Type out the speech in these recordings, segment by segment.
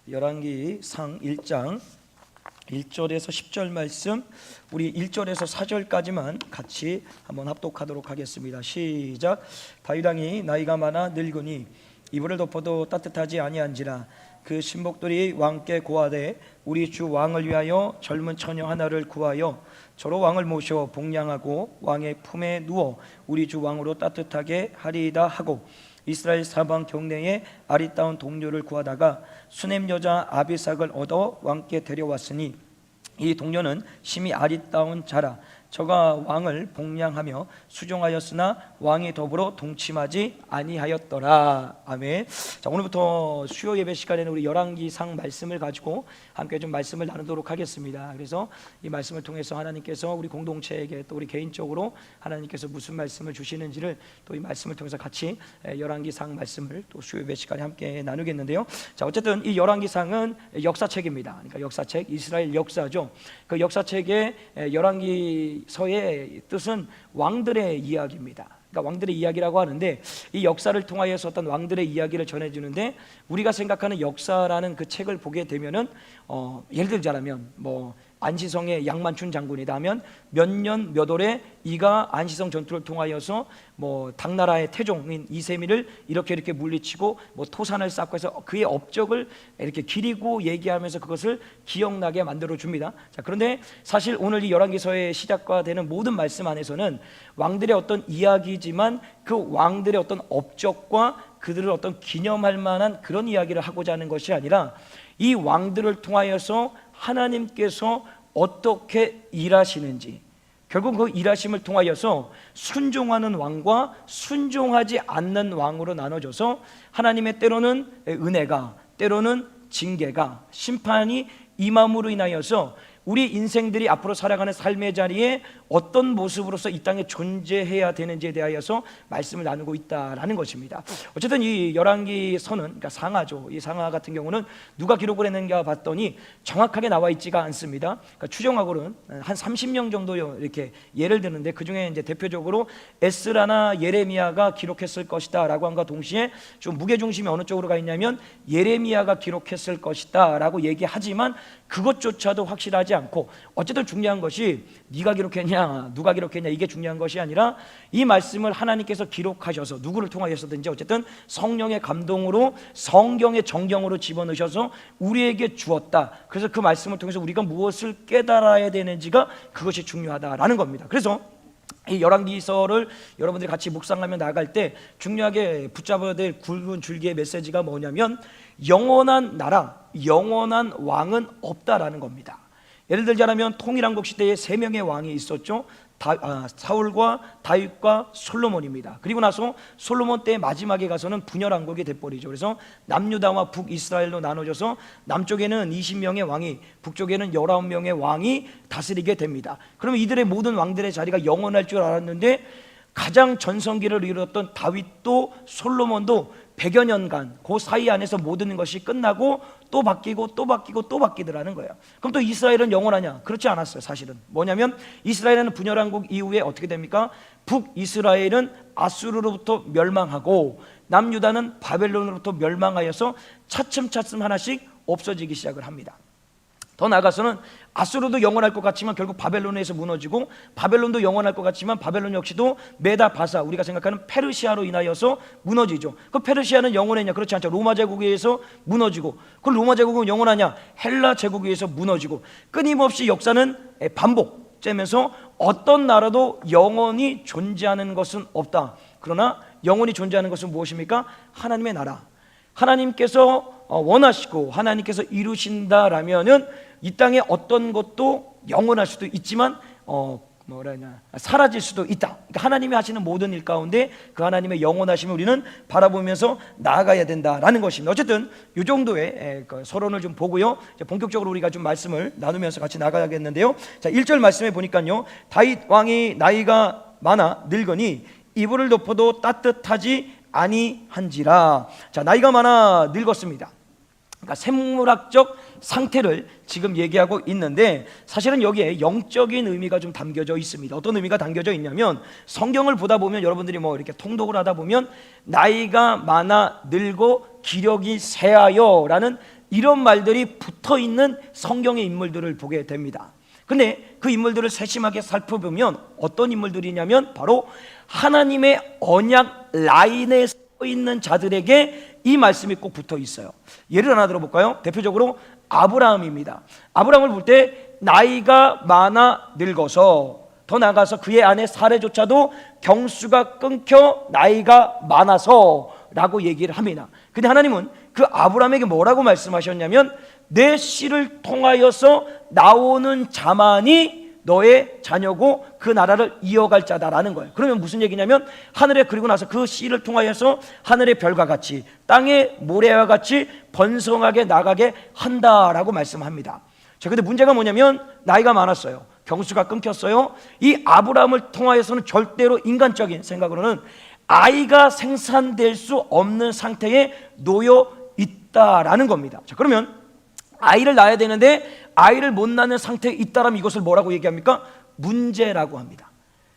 열왕기상 1장 1절에서 10절 말씀, 우리 1절에서 4절까지만 같이 한번 합독하도록 하겠습니다. 시작. 다윗 왕이 나이가 많아 늙으니 이불을 덮어도 따뜻하지 아니한지라. 그 신복들이 왕께 고하되 우리 주 왕을 위하여 젊은 처녀 하나를 구하여 저로 왕을 모셔 복량하고 왕의 품에 누워 우리 주 왕으로 따뜻하게 하리이다 하고 이스라엘 사방 경내에 아리따운 동료를 구하다가 수넴 여자 아비삭을 얻어 왕께 데려왔으니 이 동료는 심히 아리따운 자라. 저가 왕을 복량하며 수종하였으나 왕이 더불어 동침하지 아니하였더라. 아멘. 자, 오늘부터 수요 예배 시간에는 우리 열왕기상 말씀을 가지고 함께 좀 말씀을 나누도록 하겠습니다. 그래서 이 말씀을 통해서 하나님께서 우리 공동체에게 또 우리 개인적으로 하나님께서 무슨 말씀을 주시는지를 또 이 말씀을 통해서 같이 열왕기상 말씀을 또 수요 예배 시간에 함께 나누겠는데요. 자, 어쨌든 이 열왕기상은 역사책입니다. 그러니까 역사책, 이스라엘 역사죠. 그 역사책의 열왕기서의 뜻은 왕들의 이야기입니다. 그러니까 왕들의 이야기라고 하는데 이 역사를 통하여서 어떤 왕들의 이야기를 전해주는데 우리가 생각하는 역사라는 그 책을 보게 되면은 예를 들자면 안시성의 양만춘 장군이다 하면 몇 년 몇 월에 이가 안시성 전투를 통하여서 당나라의 태종인 이세미를 이렇게 물리치고 토산을 쌓고 해서 그의 업적을 이렇게 기리고 얘기하면서 그것을 기억나게 만들어 줍니다. 자, 그런데 사실 오늘 이 열왕기서의 시작과 되는 모든 말씀 안에서는 왕들의 어떤 이야기지만 그 왕들의 어떤 업적과 그들을 어떤 기념할 만한 그런 이야기를 하고자 하는 것이 아니라 이 왕들을 통하여서 하나님께서 어떻게 일하시는지, 결국 그 일하심을 통하여서 순종하는 왕과 순종하지 않는 왕으로 나눠져서 하나님의 때로는 은혜가, 때로는 징계가, 심판이 임함으로 인하여서 우리 인생들이 앞으로 살아가는 삶의 자리에 어떤 모습으로서 이 땅에 존재해야 되는지에 대하여서 말씀을 나누고 있다라는 것입니다. 어쨌든 이 열왕기서는, 그러니까 상하죠. 이 상하 같은 경우는 누가 기록을 했는가 봤더니 정확하게 나와 있지가 않습니다. 그러니까 추정하고는 한 30명 정도 이렇게 예를 드는데 그 중에 이제 대표적으로 에스라나 예레미야가 기록했을 것이다라고 한과 동시에 좀 무게 중심이 어느 쪽으로 가 있냐면 예레미야가 기록했을 것이다라고 얘기하지만 그것조차도 확실하지 않고, 어쨌든 중요한 것이 네가 기록했냐 누가 기록했냐 이게 중요한 것이 아니라 이 말씀을 하나님께서 기록하셔서 누구를 통하여서든지 어쨌든 성령의 감동으로 성경의 정경으로 집어넣으셔서 우리에게 주었다. 그래서 그 말씀을 통해서 우리가 무엇을 깨달아야 되는지가 그것이 중요하다라는 겁니다. 그래서 이 열왕기서를 여러분들이 같이 묵상하며 나갈 때 중요하게 붙잡아야 될 굵은 줄기의 메시지가 뭐냐면 영원한 나라, 영원한 왕은 없다라는 겁니다. 예를 들자면 통일왕국 시대에 3명의 왕이 있었죠. 사울과 다윗과 솔로몬입니다. 그리고 나서 솔로몬 때 마지막에 가서는 분열왕국이 돼버리죠. 그래서 남유다와 북이스라엘로 나눠져서 남쪽에는 20명의 왕이, 북쪽에는 19명의 왕이 다스리게 됩니다. 그러면 이들의 모든 왕들의 자리가 영원할 줄 알았는데 가장 전성기를 이루었던 다윗도 솔로몬도 100여 년간 그 사이 안에서 모든 것이 끝나고 또 바뀌고 또 바뀌고 또 바뀌더라는 거예요. 그럼 또 이스라엘은 영원하냐? 그렇지 않았어요. 사실은 뭐냐면 이스라엘은 분열왕국 이후에 어떻게 됩니까? 북이스라엘은 아수르로부터 멸망하고 남유다는 바벨론으로부터 멸망하여서 차츰차츰 하나씩 없어지기 시작을 합니다. 더 나아가서는 아수르도 영원할 것 같지만 결국 바벨론에서 무너지고, 바벨론도 영원할 것 같지만 바벨론 역시도 메다 바사, 우리가 생각하는 페르시아로 인하여서 무너지죠. 그 페르시아는 영원했냐? 그렇지 않죠. 로마 제국에 의해서 무너지고, 그 로마 제국은 영원하냐? 헬라 제국에 의해서 무너지고, 끊임없이 역사는 반복되면서 어떤 나라도 영원히 존재하는 것은 없다. 그러나 영원히 존재하는 것은 무엇입니까? 하나님의 나라. 하나님께서 원하시고 하나님께서 이루신다라면은 이 땅에 어떤 것도 영원할 수도 있지만 사라질 수도 있다. 그러니까 하나님이 하시는 모든 일 가운데 그 하나님의 영원하심을 우리는 바라보면서 나아가야 된다라는 것입니다. 어쨌든 이 정도의 서론을 좀 보고요, 본격적으로 우리가 좀 말씀을 나누면서 같이 나가야겠는데요. 자, 1절 말씀에 보니까요, 다윗 왕이 나이가 많아 늙으니 이불을 덮어도 따뜻하지 아니한지라. 자, 나이가 많아 늙었습니다. 그러니까 생물학적 상태를 지금 얘기하고 있는데 사실은 여기에 영적인 의미가 좀 담겨져 있습니다. 어떤 의미가 담겨져 있냐면 성경을 보다 보면 여러분들이 이렇게 통독을 하다 보면 나이가 많아 늙고 기력이 쇠하여 라는 이런 말들이 붙어 있는 성경의 인물들을 보게 됩니다. 근데 그 인물들을 세심하게 살펴보면 어떤 인물들이냐면 바로 하나님의 언약 라인에 서 있는 자들에게 이 말씀이 꼭 붙어 있어요. 예를 하나 들어볼까요? 대표적으로 아브라함입니다. 아브라함을 볼 때 나이가 많아 늙어서, 더 나아가서 그의 아내 사레조차도 경수가 끊겨 나이가 많아서 라고 얘기를 합니다. 근데 하나님은 그 아브라함에게 뭐라고 말씀하셨냐면 내 씨를 통하여서 나오는 자만이 너의 자녀고 그 나라를 이어갈 자다라는 거예요. 그러면 무슨 얘기냐면 하늘에, 그리고 나서 그 씨를 통하여서 하늘의 별과 같이 땅의 모래와 같이 번성하게 나가게 한다라고 말씀합니다. 자, 근데 문제가 뭐냐면 나이가 많았어요. 경수가 끊겼어요. 이 아브라함을 통하여서는 절대로 인간적인 생각으로는 아이가 생산될 수 없는 상태에 놓여 있다라는 겁니다. 자, 그러면 아이를 낳아야 되는데 아이를 못 낳는 상태에 있다라면 이것을 뭐라고 얘기합니까? 문제라고 합니다.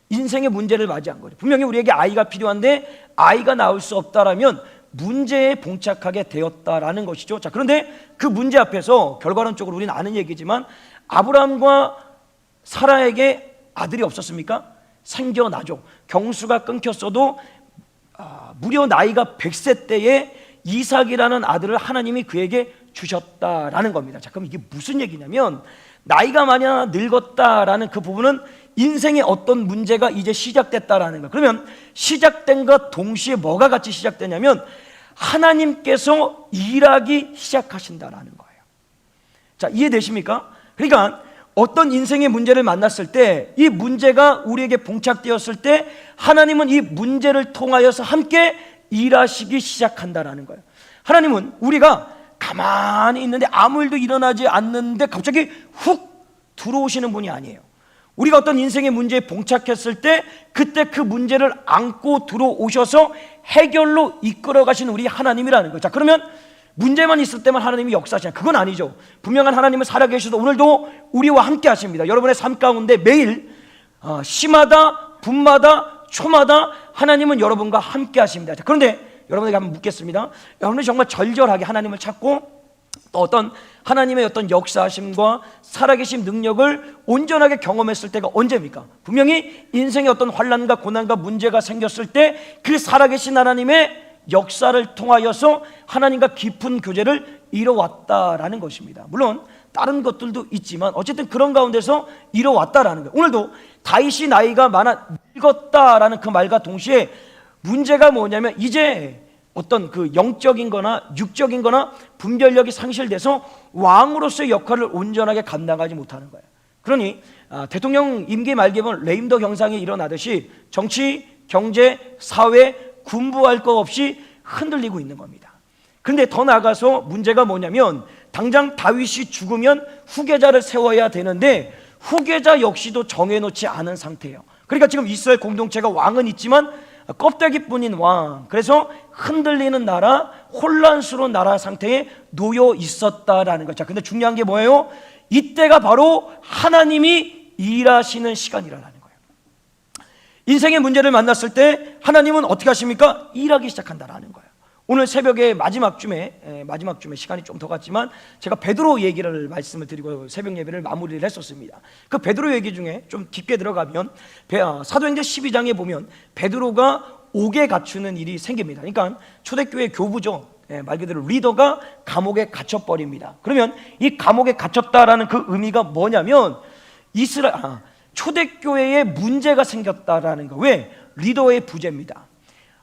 인생의 문제를 맞이한 거죠. 분명히 우리에게 아이가 필요한데 아이가 나올 수 없다라면 문제에 봉착하게 되었다라는 것이죠. 자, 그런데 그 문제 앞에서 결과론적으로 우리는 아는 얘기지만 아브라함과 사라에게 아들이 없었습니까? 생겨나죠. 경수가 끊겼어도 무려 나이가 100세 때에 이삭이라는 아들을 하나님이 그에게 주셨다라는 겁니다. 자, 그럼 이게 무슨 얘기냐면 나이가 많이 늙었다라는 그 부분은 인생의 어떤 문제가 이제 시작됐다라는 거예요. 그러면 시작된 것 동시에 뭐가 같이 시작되냐면 하나님께서 일하기 시작하신다라는 거예요. 자, 이해되십니까? 그러니까 어떤 인생의 문제를 만났을 때 이 문제가 우리에게 봉착되었을 때 하나님은 이 문제를 통하여서 함께 일하시기 시작한다라는 거예요. 하나님은 우리가 가만히 있는데 아무 일도 일어나지 않는데 갑자기 훅 들어오시는 분이 아니에요. 우리가 어떤 인생의 문제에 봉착했을 때 그때 그 문제를 안고 들어오셔서 해결로 이끌어 가신 우리 하나님이라는 거예요. 자, 그러면 문제만 있을 때만 하나님이 역사하시냐? 그건 아니죠. 분명한 하나님은 살아계셔도 오늘도 우리와 함께 하십니다. 여러분의 삶 가운데 매일 시마다 분마다 초마다 하나님은 여러분과 함께 하십니다. 자, 그런데 여러분에게 한번 묻겠습니다. 여러분이 정말 절절하게 하나님을 찾고 또 어떤 하나님의 어떤 역사하심과 살아계신 능력을 온전하게 경험했을 때가 언제입니까? 분명히 인생의 어떤 환난과 고난과 문제가 생겼을 때 그 살아계신 하나님의 역사를 통하여서 하나님과 깊은 교제를 이뤄왔다라는 것입니다. 물론 다른 것들도 있지만 어쨌든 그런 가운데서 이뤄왔다라는 거예요. 오늘도 다윗이 나이가 많아 늙었다라는 그 말과 동시에 문제가 뭐냐면 이제 어떤 그 영적인 거나 육적인 거나 분별력이 상실돼서 왕으로서의 역할을 온전하게 감당하지 못하는 거예요. 그러니 대통령 임기 말기에 보면 레임덕 현상이 일어나듯이 정치, 경제, 사회, 군부할 것 없이 흔들리고 있는 겁니다. 그런데 더 나아가서 문제가 뭐냐면 당장 다윗이 죽으면 후계자를 세워야 되는데 후계자 역시도 정해놓지 않은 상태예요. 그러니까 지금 이스라엘 공동체가 왕은 있지만 껍데기뿐인 왕, 그래서 흔들리는 나라, 혼란스러운 나라 상태에 놓여 있었다라는 거죠. 근데 중요한 게 뭐예요? 이때가 바로 하나님이 일하시는 시간이라는 거예요. 인생의 문제를 만났을 때 하나님은 어떻게 하십니까? 일하기 시작한다라는 거예요. 오늘 새벽에 마지막 줌에 시간이 좀 더 갔지만 제가 베드로 얘기를 말씀을 드리고 새벽 예배를 마무리를 했었습니다. 그 베드로 얘기 중에 좀 깊게 들어가면 사도행전 12장에 보면 베드로가 옥에 갇히는 일이 생깁니다. 그러니까 초대교회 교부죠. 말 그대로 리더가 감옥에 갇혀버립니다. 그러면 이 감옥에 갇혔다라는 그 의미가 뭐냐면 초대교회에 문제가 생겼다라는 거. 왜? 리더의 부재입니다.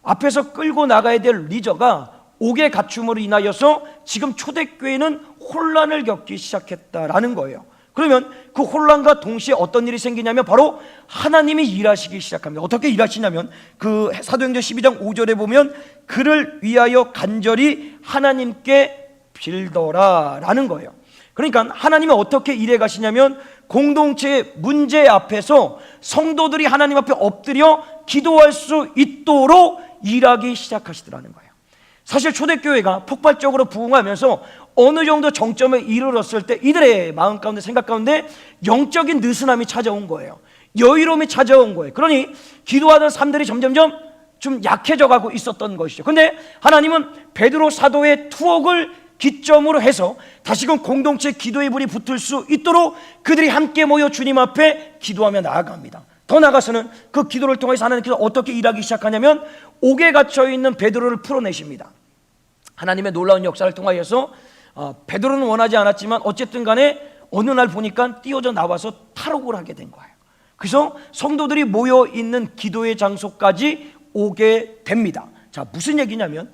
앞에서 끌고 나가야 될 리더가 옥에 갇힘으로 인하여서 지금 초대교회는 혼란을 겪기 시작했다라는 거예요. 그러면 그 혼란과 동시에 어떤 일이 생기냐면 바로 하나님이 일하시기 시작합니다. 어떻게 일하시냐면 그 사도행전 12장 5절에 보면 그를 위하여 간절히 하나님께 빌더라라는 거예요. 그러니까 하나님이 어떻게 일해 가시냐면 공동체의 문제 앞에서 성도들이 하나님 앞에 엎드려 기도할 수 있도록 일하기 시작하시더라는 거예요. 사실 초대교회가 폭발적으로 부흥하면서 어느 정도 정점에 이르렀을 때 이들의 마음 가운데 생각 가운데 영적인 느슨함이 찾아온 거예요. 여유로움이 찾아온 거예요. 그러니 기도하던 삶들이 점점점 좀 약해져 가고 있었던 것이죠. 근데 하나님은 베드로 사도의 투옥을 기점으로 해서 다시금 공동체 기도의 불이 붙을 수 있도록 그들이 함께 모여 주님 앞에 기도하며 나아갑니다. 더 나아가서는 그 기도를 통해서 하나님께서 어떻게 일하기 시작하냐면 옥에 갇혀있는 베드로를 풀어내십니다. 하나님의 놀라운 역사를 통하여서 베드로는 원하지 않았지만 어쨌든 간에 어느 날 보니까 뛰어져 나와서 탈옥을 하게 된 거예요. 그래서 성도들이 모여있는 기도의 장소까지 오게 됩니다. 자, 무슨 얘기냐면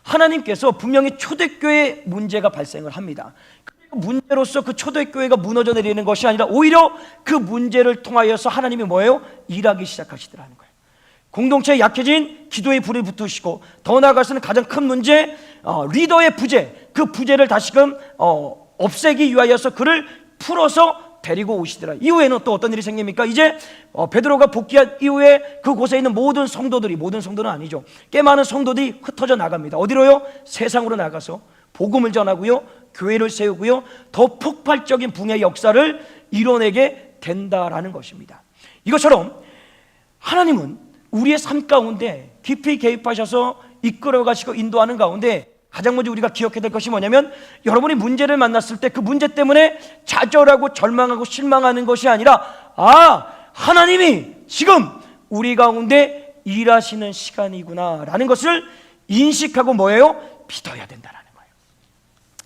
하나님께서 분명히 초대교회 문제가 발생을 합니다. 그 문제로서 그 초대교회가 무너져 내리는 것이 아니라 오히려 그 문제를 통하여서 하나님이 뭐예요? 일하기 시작하시더라는 거예요. 공동체에 약해진 기도의 불이 붙으시고 더 나아가서는 가장 큰 문제, 리더의 부재, 그 부재를 다시금 없애기 위하여서 그를 풀어서 데리고 오시더라. 이후에는 또 어떤 일이 생깁니까? 이제 베드로가 복귀한 이후에 그곳에 있는 모든 성도들이, 모든 성도는 아니죠, 꽤 많은 성도들이 흩어져 나갑니다. 어디로요? 세상으로 나가서 복음을 전하고요, 교회를 세우고요, 더 폭발적인 붕의 역사를 이뤄내게 된다라는 것입니다. 이것처럼 하나님은 우리의 삶 가운데 깊이 개입하셔서 이끌어 가시고 인도하는 가운데 가장 먼저 우리가 기억해야 될 것이 뭐냐면 여러분이 문제를 만났을 때 그 문제 때문에 좌절하고 절망하고 실망하는 것이 아니라 하나님이 지금 우리 가운데 일하시는 시간이구나 라는 것을 인식하고 뭐예요? 믿어야 된다라는 거예요.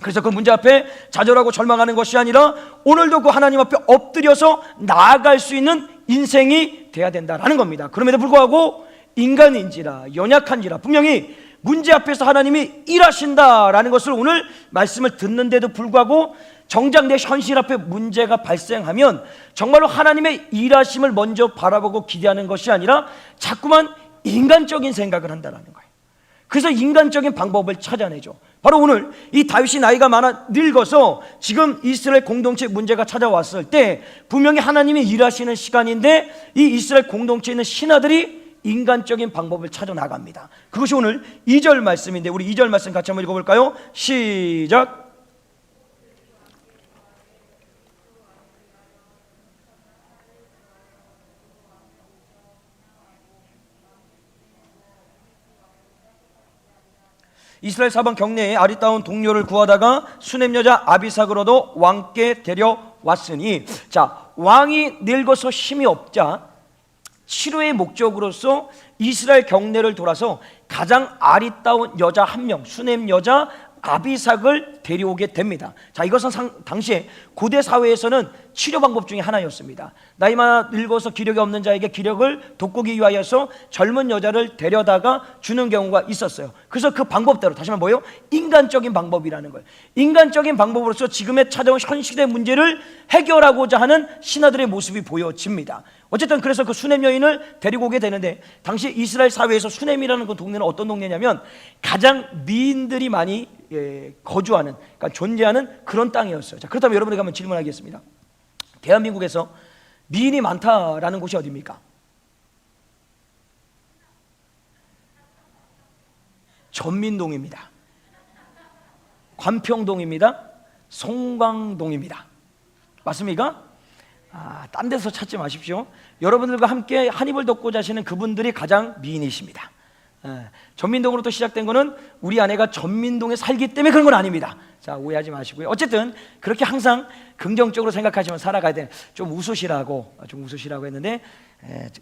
그래서 그 문제 앞에 좌절하고 절망하는 것이 아니라 오늘도 그 하나님 앞에 엎드려서 나아갈 수 있는 인생이 돼야 된다라는 겁니다. 그럼에도 불구하고 인간인지라 연약한지라 분명히 문제 앞에서 하나님이 일하신다라는 것을 오늘 말씀을 듣는데도 불구하고 정작 내 현실 앞에 문제가 발생하면 정말로 하나님의 일하심을 먼저 바라보고 기대하는 것이 아니라 자꾸만 인간적인 생각을 한다는 거예요. 그래서 인간적인 방법을 찾아내죠. 바로 오늘 이 다윗이 나이가 많아 늙어서 지금 이스라엘 공동체 문제가 찾아왔을 때 분명히 하나님이 일하시는 시간인데 이 이스라엘 공동체에 있는 신하들이 인간적인 방법을 찾아 나갑니다. 그것이 오늘 2절 말씀인데 우리 2절 말씀 같이 한번 읽어볼까요? 시작. 이스라엘 사방 경내에 아리따운 동료를 구하다가 수넴 여자 아비삭으로도 왕께 데려왔으니, 자, 왕이 늙어서 힘이 없자 치료의 목적으로서 이스라엘 경내를 돌아서 가장 아리따운 여자 한 명, 수넴 여자 아비삭을 데려오게 됩니다. 자, 이것은 당시에 고대 사회에서는 치료 방법 중에 하나였습니다. 나이 많아 늙어서 기력이 없는 자에게 기력을 돋구기 위하여서 젊은 여자를 데려다가 주는 경우가 있었어요. 그래서 그 방법대로, 다시 한번 뭐예요? 인간적인 방법이라는 거예요. 인간적인 방법으로서 지금의 찾아온 현실의 문제를 해결하고자 하는 신하들의 모습이 보여집니다. 어쨌든 그래서 그 수넴 여인을 데리고 오게 되는데, 당시 이스라엘 사회에서 수넴이라는 그 동네는 어떤 동네냐면 가장 미인들이 많이 거주하는, 그러니까 존재하는 그런 땅이었어요. 자, 그렇다면 여러분에게 한번 질문하겠습니다. 대한민국에서 미인이 많다라는 곳이 어디입니까? 전민동입니다. 관평동입니다. 송광동입니다. 맞습니까? 딴 데서 찾지 마십시오. 여러분들과 함께 한 입을 덮고 자시는 그분들이 가장 미인이십니다. 전민동으로부터 시작된 거는 우리 아내가 전민동에 살기 때문에 그런 건 아닙니다. 자, 오해하지 마시고요. 어쨌든 그렇게 항상 긍정적으로 생각하시면 살아가야 돼요. 좀 웃으시라고 했는데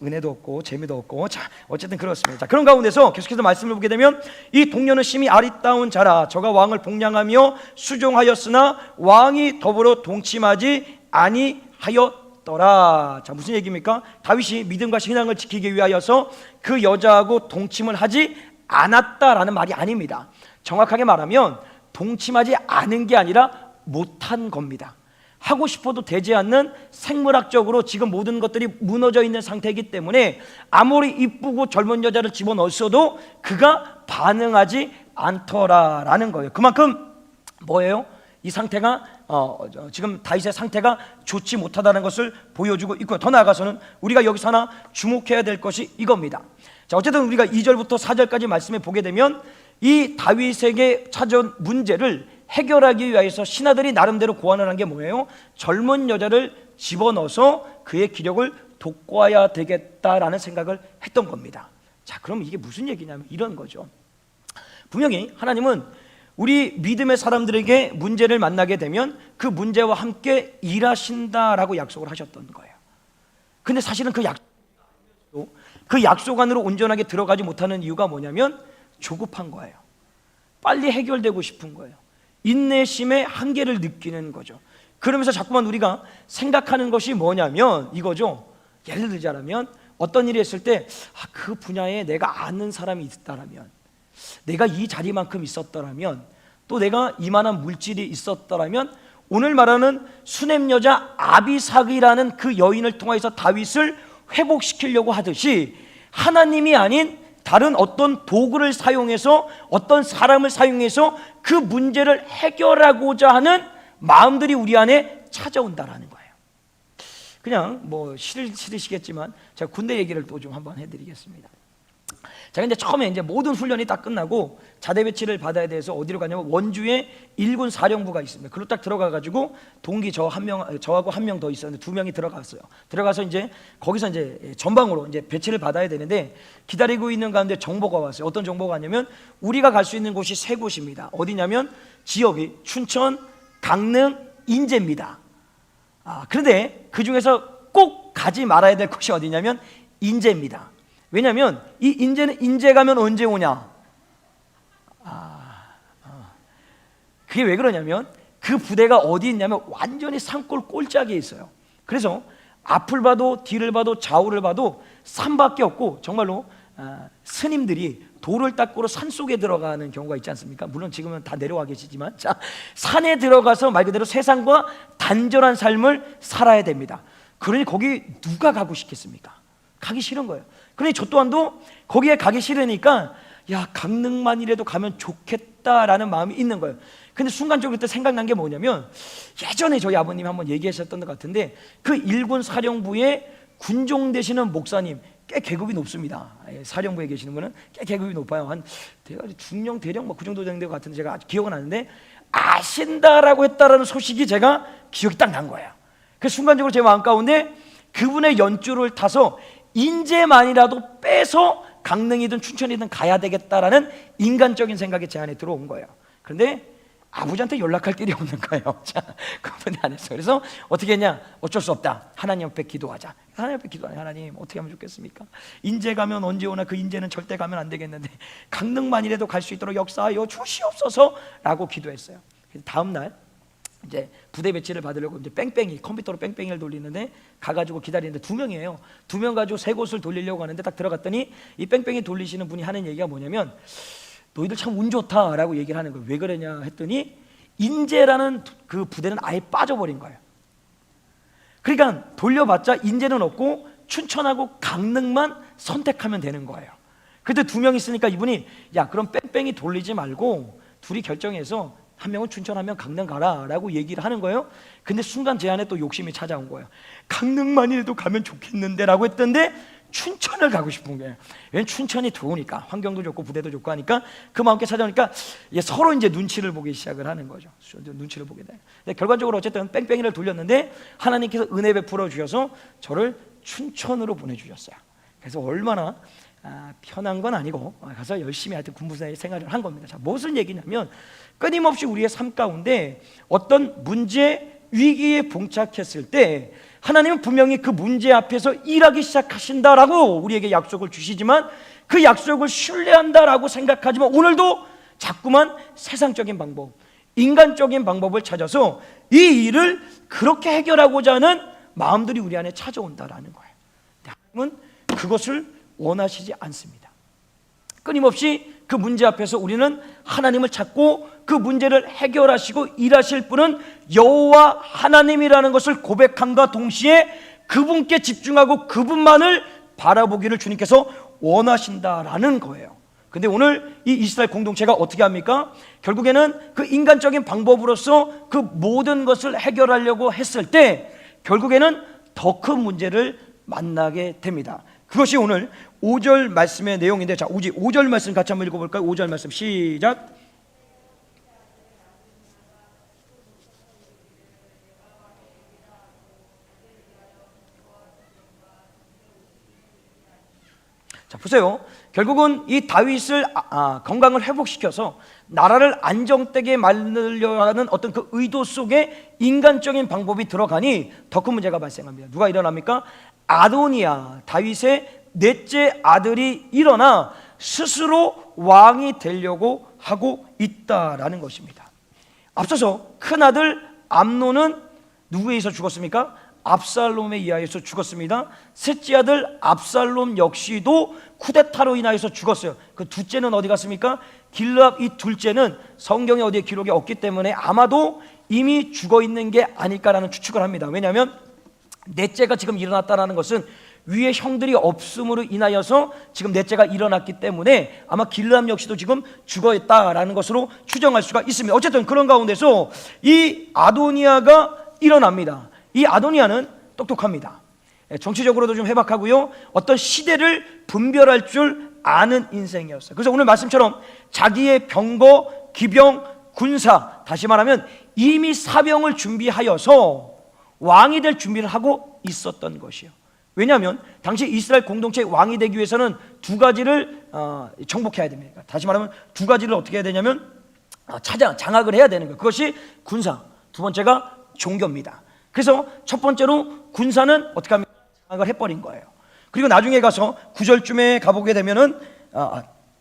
은혜도 없고 재미도 없고, 자, 어쨌든 그렇습니다. 자, 그런 가운데서 계속해서 말씀을 보게 되면 이 동료는 심히 아리따운 자라 저가 왕을 복량하며 수종하였으나 왕이 더불어 동침하지 아니하였더라. 자, 무슨 얘기입니까? 다윗이 믿음과 신앙을 지키기 위하여서 그 여자하고 동침을 하지 않았다라는 말이 아닙니다. 정확하게 말하면 동침하지 않은 게 아니라 못한 겁니다. 하고 싶어도 되지 않는, 생물학적으로 지금 모든 것들이 무너져 있는 상태이기 때문에 아무리 이쁘고 젊은 여자를 집어넣었어도 그가 반응하지 않더라라는 거예요. 그만큼 뭐예요? 이 상태가 지금 다윗의 상태가 좋지 못하다는 것을 보여주고 있고요. 더 나아가서는 우리가 여기서 하나 주목해야 될 것이 이겁니다. 자, 어쨌든 우리가 2절부터 4절까지 말씀에 보게 되면 이 다윗에게 찾아온 문제를 해결하기 위해서 신하들이 나름대로 고안을 한 게 뭐예요? 젊은 여자를 집어넣어서 그의 기력을 돋궈야 되겠다라는 생각을 했던 겁니다. 자, 그럼 이게 무슨 얘기냐면 이런 거죠. 분명히 하나님은 우리 믿음의 사람들에게 문제를 만나게 되면 그 문제와 함께 일하신다라고 약속을 하셨던 거예요. 근데 사실은 그 약속 안으로 온전하게 들어가지 못하는 이유가 뭐냐면 조급한 거예요. 빨리 해결되고 싶은 거예요. 인내심의 한계를 느끼는 거죠. 그러면서 자꾸만 우리가 생각하는 것이 뭐냐면 이거죠. 예를 들자면 어떤 일이 있을 때 그 분야에 내가 아는 사람이 있다라면, 내가 이 자리만큼 있었더라면, 또 내가 이만한 물질이 있었더라면, 오늘 말하는 수넴 여자 아비삭이라는 그 여인을 통해서 다윗을 회복시키려고 하듯이 하나님이 아닌 다른 어떤 도구를 사용해서, 어떤 사람을 사용해서 그 문제를 해결하고자 하는 마음들이 우리 안에 찾아온다라는 거예요. 그냥 뭐 싫으시겠지만 제가 군대 얘기를 또 좀 한번 해드리겠습니다. 제가 이제 처음에 이제 모든 훈련이 딱 끝나고 자대 배치를 받아야 돼서 어디로 가냐면 원주에 일군 사령부가 있습니다. 그로 딱 들어가가지고 동기 저하고 한 명 더 있었는데 2명이 들어갔어요. 들어가서 이제 거기서 이제 전방으로 이제 배치를 받아야 되는데 기다리고 있는 가운데 정보가 왔어요. 어떤 정보가 왔냐면 우리가 갈 수 있는 곳이 3곳입니다. 어디냐면 지역이 춘천, 강릉, 인제입니다. 그런데 그 중에서 꼭 가지 말아야 될 곳이 어디냐면 인제입니다. 왜냐하면 이 인제는 인제 가면 언제 오냐? 그게 왜 그러냐면 그 부대가 어디 있냐면 완전히 산골 꼴짝에 있어요. 그래서 앞을 봐도 뒤를 봐도 좌우를 봐도 산밖에 없고 정말로 스님들이 돌을 닦으러 산속에 들어가는 경우가 있지 않습니까? 물론 지금은 다 내려와 계시지만 자, 산에 들어가서 말 그대로 세상과 단절한 삶을 살아야 됩니다. 그러니 거기 누가 가고 싶겠습니까? 가기 싫은 거예요. 그러니 저 또한도 거기에 가기 싫으니까 야, 강릉만이라도 가면 좋겠다라는 마음이 있는 거예요. 근데 순간적으로 그때 생각난 게 뭐냐면 예전에 저희 아버님이 한번 얘기하셨던 것 같은데 그 일군 사령부에 군종 되시는 목사님 꽤 계급이 높습니다. 사령부에 계시는 분은 꽤 계급이 높아요. 한 중령 대령 뭐 그 정도 된 것 같은데 제가 아직 기억은 나는데 아신다라고 했다라는 소식이 제가 기억이 딱 난 거예요. 그 순간적으로 제 마음 가운데 그분의 연주를 타서 인제만이라도 빼서 강릉이든 춘천이든 가야 되겠다라는 인간적인 생각이 제 안에 들어온 거예요. 그런데 아버지한테 연락할 길이 없는 거예요. 자, 그분이 안 했어요. 그래서 어떻게 했냐? 어쩔 수 없다. 하나님 앞에 기도하자. 하나님 앞에 기도하냐? 하나님 어떻게 하면 좋겠습니까? 인제 가면 언제 오나? 그 인제는 절대 가면 안 되겠는데 강릉만이라도 갈 수 있도록 역사하여 주시옵소서라고 기도했어요. 다음 날 이제 부대 배치를 받으려고 이제 컴퓨터로 뺑뺑이를 돌리는데 가가지고 기다리는데 2명이에요. 2명 가지고 3곳을 돌리려고 하는데 딱 들어갔더니 이 뺑뺑이 돌리시는 분이 하는 얘기가 뭐냐면 너희들 참 운 좋다라고 얘기를 하는 거예요. 왜 그러냐 했더니 인제라는 그 부대는 아예 빠져버린 거예요. 그러니까 돌려봤자 인제는 없고 춘천하고 강릉만 선택하면 되는 거예요. 그때 2명 있으니까 이분이 야 그럼 뺑뺑이 돌리지 말고 둘이 결정해서 한 명은 춘천 한 명 강릉 가라라고 얘기를 하는 거예요. 근데 순간 제 안에 또 욕심이 찾아온 거예요. 강릉만이라도 가면 좋겠는데 라고 했던데 춘천을 가고 싶은 거예요. 왜냐면 춘천이 좋으니까 환경도 좋고 부대도 좋고 하니까 그 마음께 찾아오니까 서로 이제 눈치를 보기 시작을 하는 거죠. 눈치를 보게 돼요. 근데 결과적으로 어쨌든 뺑뺑이를 돌렸는데 하나님께서 은혜 베풀어 주셔서 저를 춘천으로 보내주셨어요. 그래서 얼마나 편한 건 아니고 가서 열심히 하여튼 군부사의 생활을 한 겁니다. 자, 무슨 얘기냐면 끊임없이 우리의 삶 가운데 어떤 문제, 위기에 봉착했을 때 하나님은 분명히 그 문제 앞에서 일하기 시작하신다라고 우리에게 약속을 주시지만 그 약속을 신뢰한다라고 생각하지만 오늘도 자꾸만 세상적인 방법, 인간적인 방법을 찾아서 이 일을 그렇게 해결하고자 하는 마음들이 우리 안에 찾아온다라는 거예요. 하나님은 그것을 원하시지 않습니다. 끊임없이 그 문제 앞에서 우리는 하나님을 찾고 그 문제를 해결하시고 일하실 분은 여호와 하나님이라는 것을 고백함과 동시에 그분께 집중하고 그분만을 바라보기를 주님께서 원하신다라는 거예요. 근데 오늘 이 이스라엘 공동체가 어떻게 합니까? 결국에는 그 인간적인 방법으로서 그 모든 것을 해결하려고 했을 때 결국에는 더 큰 문제를 만나게 됩니다. 그것이 오늘 5절 말씀의 내용인데 자, 5절 말씀 같이 한번 읽어볼까요? 5절 말씀 시작. 자, 보세요. 결국은 이 다윗을 건강을 회복시켜서 나라를 안정되게 만들려 하는 어떤 그 의도 속에 인간적인 방법이 들어가니 더 큰 문제가 발생합니다. 누가 일어납니까? 아도니아, 다윗의 넷째 아들이 일어나 스스로 왕이 되려고 하고 있다라는 것입니다. 앞서서 큰아들 암논은 누구에 의해서 죽었습니까? 압살롬에 의하여서 죽었습니다. 셋째 아들 압살롬 역시도 쿠데타로 인하여서 죽었어요. 그 둘째는 어디 갔습니까? 길르압. 이 둘째는 성경에 어디에 기록이 없기 때문에 아마도 이미 죽어 있는 게 아닐까라는 추측을 합니다. 왜냐하면 넷째가 지금 일어났다는 것은 위에 형들이 없음으로 인하여서 지금 넷째가 일어났기 때문에 아마 길르압 역시도 지금 죽어 있다라는 것으로 추정할 수가 있습니다. 어쨌든 그런 가운데서 이 아도니아가 일어납니다. 이 아도니아는 똑똑합니다. 정치적으로도 좀 해박하고요, 어떤 시대를 분별할 줄 아는 인생이었어요. 그래서 오늘 말씀처럼 자기의 병거, 기병, 군사, 다시 말하면 이미 사병을 준비하여서 왕이 될 준비를 하고 있었던 것이요. 왜냐하면 당시 이스라엘 공동체의 왕이 되기 위해서는 두 가지를 정복해야 됩니다. 다시 말하면 두 가지를 어떻게 해야 되냐면 장악을 해야 되는 거예요. 그것이 군사, 두 번째가 종교입니다. 그래서 첫 번째로 군사는 어떻게 하면 장악을 해버린 거예요. 그리고 나중에 가서 9절쯤에 가보게 되면은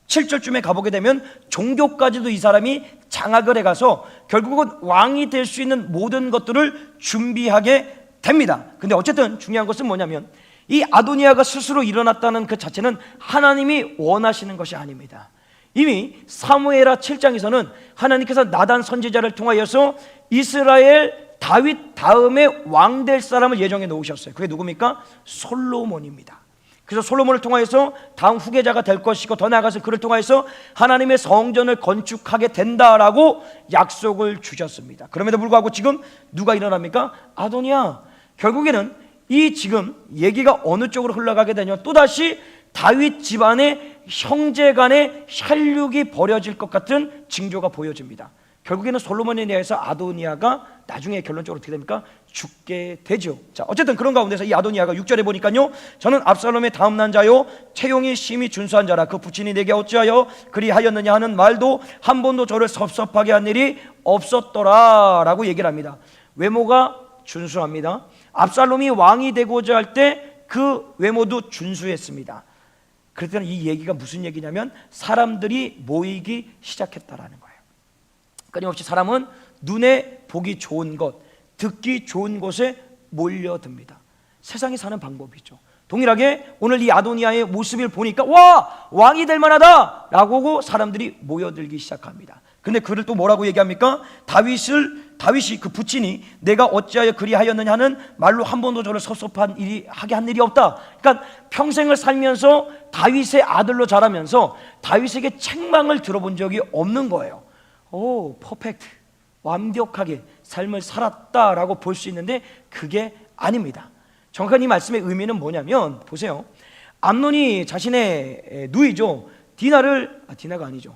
7절쯤에 가보게 되면 종교까지도 이 사람이 장악을 해가서 결국은 왕이 될 수 있는 모든 것들을 준비하게 됩니다. 근데 어쨌든 중요한 것은 뭐냐면 이 아도니아가 스스로 일어났다는 그 자체는 하나님이 원하시는 것이 아닙니다. 이미 사무엘하 7장에서는 하나님께서 나단 선지자를 통하여서 이스라엘 다윗 다음에 왕 될 사람을 예정해 놓으셨어요. 그게 누굽니까? 솔로몬입니다. 그래서 솔로몬을 통하여서 다음 후계자가 될 것이고 더 나아가서 그를 통하여서 하나님의 성전을 건축하게 된다라고 약속을 주셨습니다. 그럼에도 불구하고 지금 누가 일어납니까? 아도니아. 결국에는 이 지금 얘기가 어느 쪽으로 흘러가게 되냐면 또다시 다윗 집안의 형제 간의 혈육이 벌어질 것 같은 징조가 보여집니다. 결국에는 솔로몬에 대해서 아도니아가 나중에 결론적으로 어떻게 됩니까? 죽게 되죠. 자, 어쨌든 그런 가운데서 이 아도니아가 6절에 보니까요, 저는 압살롬의 다음 난 자요 채용이 심히 준수한 자라 그 부친이 내게 어찌하여 그리하였느냐 하는 말도 한 번도 저를 섭섭하게 한 일이 없었더라 라고 얘기를 합니다. 외모가 준수합니다. 압살롬이 왕이 되고자 할 때 그 외모도 준수했습니다. 그랬더니 이 얘기가 무슨 얘기냐면 사람들이 모이기 시작했다라는 거예요. 끊임없이 사람은 눈에 보기 좋은 것, 듣기 좋은 곳에 몰려듭니다. 세상이 사는 방법이죠. 동일하게 오늘 이 아도니아의 모습을 보니까 와! 왕이 될 만하다! 라고 하고 사람들이 모여들기 시작합니다. 근데 그를 또 뭐라고 얘기합니까? 다윗이 그 부친이 내가 어찌하여 그리하였느냐 하는 말로 한 번도 저를 하게 한 일이 없다. 그러니까 평생을 살면서 다윗의 아들로 자라면서 다윗에게 책망을 들어본 적이 없는 거예요. 오, 퍼펙트, 완벽하게 삶을 살았다라고 볼 수 있는데 그게 아닙니다. 정확한 이 말씀의 의미는 뭐냐면 보세요. 암논이 자신의 누이죠 디나가 아니죠.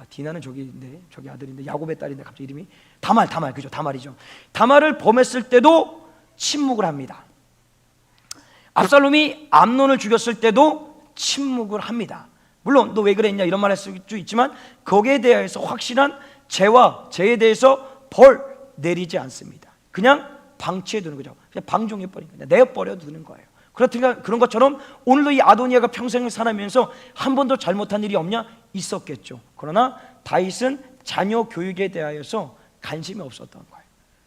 디나는 저기 아들인데 야곱의 딸인데 갑자기 이름이 다말 그죠? 다말이죠. 다말을 범했을 때도 침묵을 합니다. 압살롬이 암논을 죽였을 때도 침묵을 합니다. 물론 너 왜 그랬냐 이런 말 했을 수 있지만 거기에 대해서 확실한 죄와 죄에 대해서 벌 내리지 않습니다. 그냥 방치해 두는 거죠. 그냥 방종해 버린 거예요. 내버려 두는 거예요. 그렇다니까 그런 것처럼 오늘도 이 아도니아가 평생을 살아면서 한 번도 잘못한 일이 없냐? 있었겠죠. 그러나 다윗은 자녀 교육에 대하여서 관심이 없었던 거예요.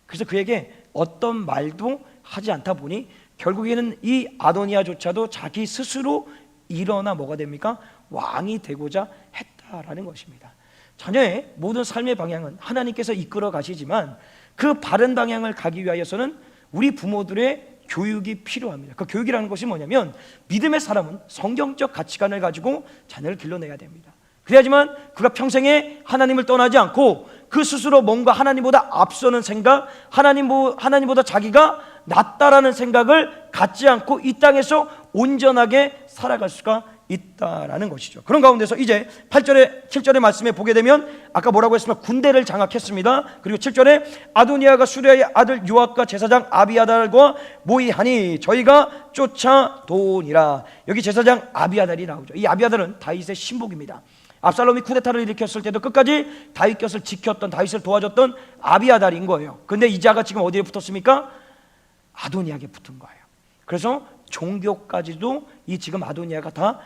그래서 그에게 어떤 말도 하지 않다 보니 결국에는 이 아도니아조차도 자기 스스로 일어나 뭐가 됩니까? 왕이 되고자 했다라는 것입니다. 자녀의 모든 삶의 방향은 하나님께서 이끌어 가시지만 그 바른 방향을 가기 위하여서는 우리 부모들의 교육이 필요합니다. 그 교육이라는 것이 뭐냐면 믿음의 사람은 성경적 가치관을 가지고 자녀를 길러내야 됩니다. 그래야지만 그가 평생에 하나님을 떠나지 않고 그 스스로 뭔가 하나님보다 앞서는 생각, 하나님보다 자기가 낫다라는 생각을 갖지 않고 이 땅에서 온전하게 살아갈 수가 있다라는 것이죠. 그런 가운데서 이제 8절에 7절의 말씀에 보게 되면 아까 뭐라고 했습니까? 군대를 장악했습니다. 그리고 7절에 아도니아가 수리아의 아들 요압과 제사장 아비아달과 모의하니 저희가 쫓아도니라. 여기 제사장 아비아달이 나오죠. 이 아비아달은 다윗의 신복입니다. 압살롬이 쿠데타를 일으켰을 때도 끝까지 다윗 곁을 지켰던, 다윗을 도와줬던 아비아달인 거예요. 근데 이 자가 지금 어디에 붙었습니까? 아도니아에게 붙은 거예요. 그래서 종교까지도 이 지금 아도니아가 다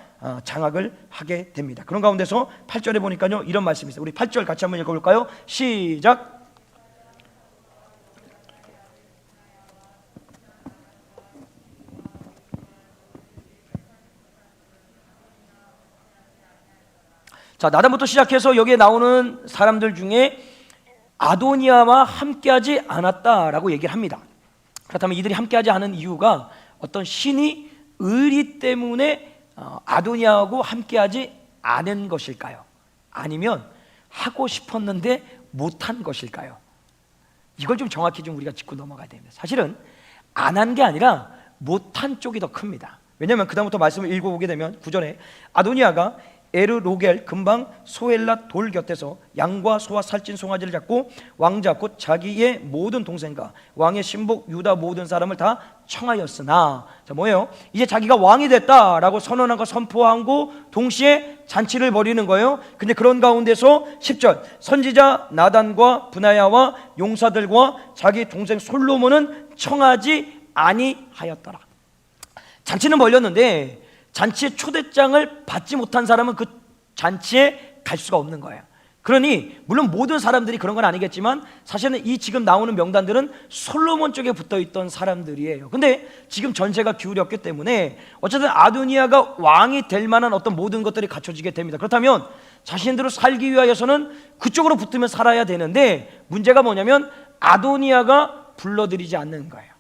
장악을 하게 됩니다. 그런 가운데서 8절에 보니까요 이런 말씀이 있어요. 우리 8절 같이 한번 읽어볼까요? 시작. 자, 나단부터 시작해서 여기에 나오는 사람들 중에 아도니아와 함께하지 않았다라고 얘기를 합니다. 그렇다면 이들이 함께하지 않은 이유가 어떤 신이 의리 때문에 아도니아하고 함께하지 않은 것일까요? 아니면 하고 싶었는데 못한 것일까요? 이걸 좀 정확히 좀 우리가 짚고 넘어가야 됩니다. 사실은 안 한 게 아니라 못한 쪽이 더 큽니다. 왜냐하면 그 다음부터 말씀을 읽어보게 되면 9절에 아도니아가 에르로겔 근방 소엘라 돌 곁에서 양과 소와 살찐 송아지를 잡고 왕자 곧 자기의 모든 동생과 왕의 신복 유다 모든 사람을 다 청하였으나, 자 뭐예요? 이제 자기가 왕이 됐다라고 선언하고 선포하고 동시에 잔치를 벌이는 거예요. 근데 그런 가운데서 10절 선지자 나단과 브나야와 용사들과 자기 동생 솔로몬은 청하지 아니하였더라. 잔치는 벌렸는데 잔치의 초대장을 받지 못한 사람은 그 잔치에 갈 수가 없는 거예요. 그러니 물론 모든 사람들이 그런 건 아니겠지만 사실은 이 지금 나오는 명단들은 솔로몬 쪽에 붙어있던 사람들이에요. 근데 지금 전세가 기울였기 때문에 어쨌든 아도니아가 왕이 될 만한 어떤 모든 것들이 갖춰지게 됩니다. 그렇다면 자신들을 살기 위하여서는 그쪽으로 붙으면 살아야 되는데 문제가 뭐냐면 아도니아가 불러들이지 않는 거예요.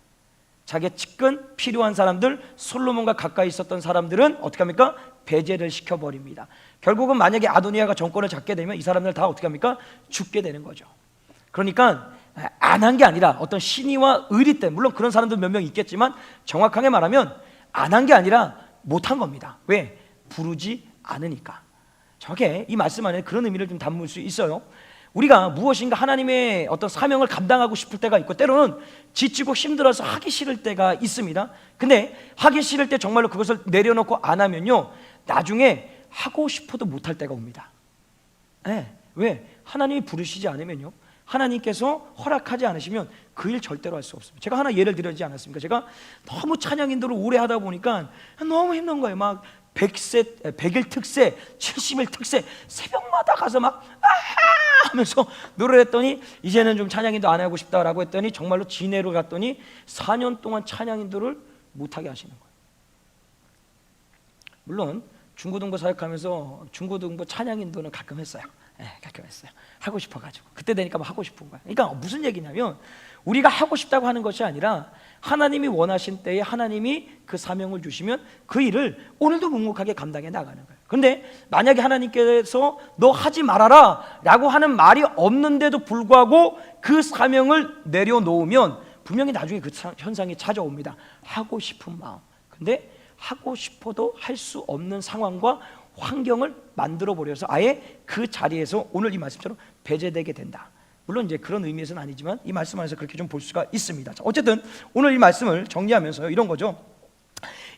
자기의 측근 필요한 사람들, 솔로몬과 가까이 있었던 사람들은 어떻게 합니까? 배제를 시켜버립니다. 결국은 만약에 아도니아가 정권을 잡게 되면 이 사람들 다 어떻게 합니까? 죽게 되는 거죠. 그러니까 안 한 게 아니라 어떤 신의와 의리 때문에, 물론 그런 사람들 몇 명 있겠지만 정확하게 말하면 안 한 게 아니라 못한 겁니다. 왜? 부르지 않으니까. 저게 이 말씀 안에 그런 의미를 좀 담을 수 있어요. 우리가 무엇인가 하나님의 어떤 사명을 감당하고 싶을 때가 있고 때로는 지치고 힘들어서 하기 싫을 때가 있습니다. 근데 하기 싫을 때 정말로 그것을 내려놓고 안 하면요 나중에 하고 싶어도 못할 때가 옵니다. 네. 왜? 하나님이 부르시지 않으면요 하나님께서 허락하지 않으시면 그 일 절대로 할 수 없습니다. 제가 하나 예를 드리지 않았습니까? 제가 너무 찬양 인도를 오래 하다 보니까 너무 힘든 거예요. 막 100일 특세, 70일 특세 새벽마다 가서 막 하면서 노래를 했더니 이제는 좀 찬양인도 안 하고 싶다라고 했더니 정말로 진해로 갔더니 4년 동안 찬양인도를 못하게 하시는 거예요. 물론 중고등부 사역하면서 중고등부 찬양인도는 가끔 했어요. 가끔 했어요. 하고 싶어가지고 그때 되니까 막 하고 싶은 거예요. 그러니까 무슨 얘기냐면 우리가 하고 싶다고 하는 것이 아니라 하나님이 원하신 때에 하나님이 그 사명을 주시면 그 일을 오늘도 묵묵하게 감당해 나가는 거예요. 그런데 만약에 하나님께서 너 하지 말아라 라고 하는 말이 없는데도 불구하고 그 사명을 내려놓으면 분명히 나중에 그 현상이 찾아옵니다. 하고 싶은 마음. 근데 하고 싶어도 할 수 없는 상황과 환경을 만들어 버려서 아예 그 자리에서 오늘 이 말씀처럼 배제되게 된다. 물론 이제 그런 의미에서는 아니지만 이 말씀 안에서 그렇게 좀 볼 수가 있습니다. 자, 어쨌든 오늘 이 말씀을 정리하면서 이런 거죠.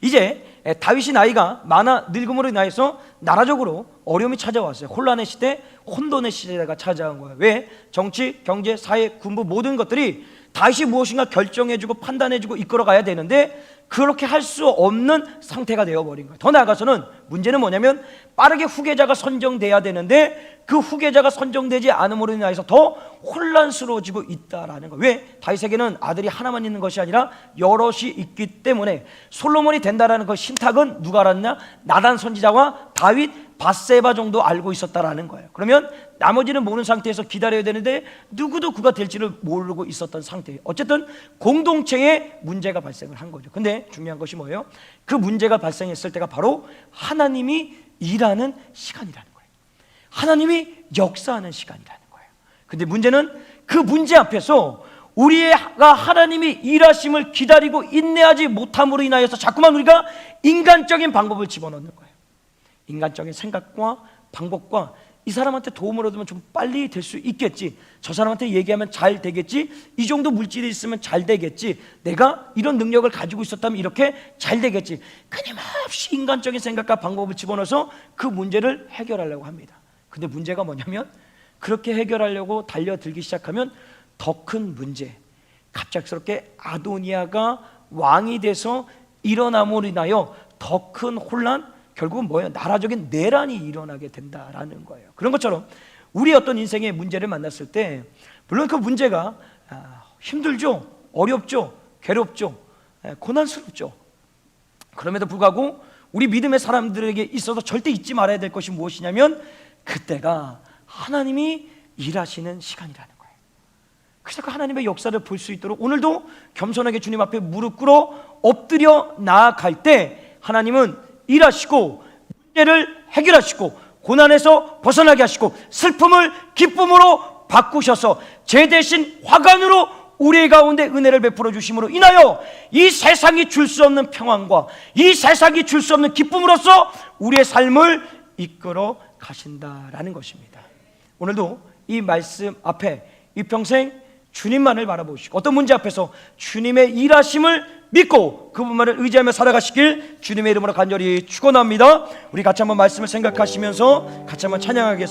이제 다윗이 나이가 많아 늙음으로 인하여서 나라적으로 어려움이 찾아왔어요. 혼란의 시대, 혼돈의 시대가 찾아온 거예요. 왜? 정치, 경제, 사회, 군부 모든 것들이 다윗이 무엇인가 결정해주고 판단해주고 이끌어가야 되는데 그렇게 할 수 없는 상태가 되어버린 거예요. 더 나아가서는 문제는 뭐냐면 빠르게 후계자가 선정돼야 되는데 그 후계자가 선정되지 않음으로 인해서 더 혼란스러워지고 있다라는 거예요. 왜? 다윗에게는 아들이 하나만 있는 것이 아니라 여럿이 있기 때문에 솔로몬이 된다라는 그 신탁은 누가 알았냐? 나단 선지자와 다윗, 밧세바 정도 알고 있었다라는 거예요. 그러면 나머지는 모르는 상태에서 기다려야 되는데 누구도 그가 될지를 모르고 있었던 상태예요. 어쨌든 공동체에 문제가 발생을 한 거죠. 근데 중요한 것이 뭐예요? 그 문제가 발생했을 때가 바로 하나님이 일하는 시간이라는 거예요. 하나님이 역사하는 시간이라는 거예요. 근데 문제는 그 문제 앞에서 우리가 하나님이 일하심을 기다리고 인내하지 못함으로 인하여서 자꾸만 우리가 인간적인 방법을 집어넣는 거예요. 인간적인 생각과 방법과 이 사람한테 도움을 얻으면 좀 빨리 될 수 있겠지, 저 사람한테 얘기하면 잘 되겠지, 이 정도 물질이 있으면 잘 되겠지, 내가 이런 능력을 가지고 있었다면 이렇게 잘 되겠지, 끊임없이 인간적인 생각과 방법을 집어넣어서 그 문제를 해결하려고 합니다. 근데 문제가 뭐냐면 그렇게 해결하려고 달려들기 시작하면 더 큰 문제, 갑작스럽게 아도니아가 왕이 돼서 일어남으로 인하여 더 큰 혼란, 결국은 뭐예요? 나라적인 내란이 일어나게 된다라는 거예요. 그런 것처럼 우리 어떤 인생의 문제를 만났을 때 물론 그 문제가 힘들죠, 어렵죠, 괴롭죠, 고난스럽죠. 그럼에도 불구하고 우리 믿음의 사람들에게 있어서 절대 잊지 말아야 될 것이 무엇이냐면 그때가 하나님이 일하시는 시간이라는 거예요. 그래서 그 하나님의 역사를 볼 수 있도록 오늘도 겸손하게 주님 앞에 무릎 꿇어 엎드려 나아갈 때 하나님은 일하시고 문제를 해결하시고 고난에서 벗어나게 하시고 슬픔을 기쁨으로 바꾸셔서 제 대신 화관으로 우리 가운데 은혜를 베풀어 주심으로 인하여 이 세상이 줄 수 없는 평안과 이 세상이 줄 수 없는 기쁨으로써 우리의 삶을 이끌어 가신다라는 것입니다. 오늘도 이 말씀 앞에 이 평생 주님만을 바라보시고 어떤 문제 앞에서 주님의 일하심을 믿고 그분만을 의지하며 살아가시길 주님의 이름으로 간절히 축원합니다. 우리 같이 한번 말씀을 생각하시면서 같이 한번 찬양하겠습니다.